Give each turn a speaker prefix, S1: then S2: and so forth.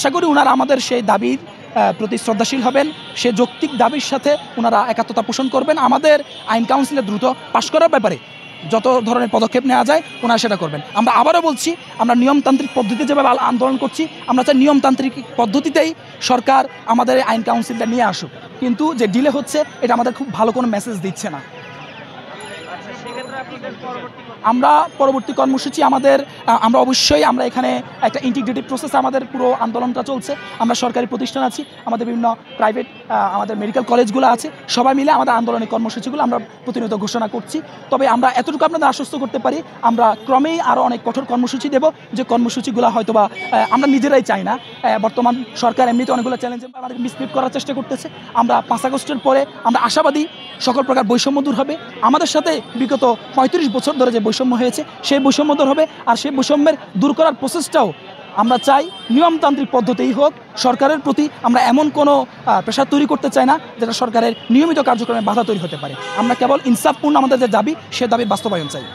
S1: আশা করি ওনারা আমাদের সেই দাবির প্রতি শ্রদ্ধাশীল হবেন, সে যৌক্তিক দাবির সাথে ওনারা একাত্মতা পোষণ করবেন। আমাদের আইন কাউন্সিলে দ্রুত পাশ করার ব্যাপারে যত ধরনের পদক্ষেপ নেওয়া যায় ওনারা সেটা করবেন। আমরা আবারও বলছি, আমরা নিয়মতান্ত্রিক পদ্ধতিতে যেভাবে আন্দোলন করছি, আমরা চাই নিয়মতান্ত্রিক পদ্ধতিতেই সরকার আমাদের আইন কাউন্সিলটা নিয়ে আসুক। কিন্তু যে ডিলে হচ্ছে এটা আমাদের খুব ভালো কোনো মেসেজ দিচ্ছে না। আমরা পরবর্তী কর্মসূচি আমরা অবশ্যই আমরা এখানে একটা ইন্টিগ্রেটেড প্রসেস আমাদের পুরো আন্দোলনটা চলছে। আমরা সরকারি প্রতিষ্ঠান আছি, আমাদের বিভিন্ন প্রাইভেট আমাদের মেডিকেল কলেজগুলো আছে, সবাই মিলে আমাদের আন্দোলনের কর্মসূচিগুলো আমরা প্রতিনিয়ত ঘোষণা করছি। তবে আমরা এতটুকু আপনাদের আশ্বস্ত করতে পারি, আমরা ক্রমেই আরও অনেক কঠোর কর্মসূচি দেব, যে কর্মসূচিগুলো হয়তোবা আমরা নিজেরাই চাই না। বর্তমান সরকার এমনিতে অনেকগুলো চ্যালেঞ্জ আমাদের মিসলিড করার চেষ্টা করতেছে। আমরা 5 আগস্টের পরে আমরা আশাবাদী সকল প্রকার বৈষম্য দূর হবে। আমাদের সাথে বিগত 35 বছর ধরে যে বৈষম্য হয়েছে সেই বৈষম্য দূর হবে। আর সেই বৈষম্যের দূর করার প্রসেসটাও আমরা চাই নিয়মতান্ত্রিক পদ্ধতিই হোক। সরকারের প্রতি আমরা এমন কোনো প্রেশার তৈরি করতে চাই না যেটা সরকারের নিয়মিত কার্যক্রমে বাধা তৈরি হতে পারে। আমরা কেবল ইনসাফপূর্ণ আমাদের যে দাবি, সে দাবির বাস্তবায়ন চাই।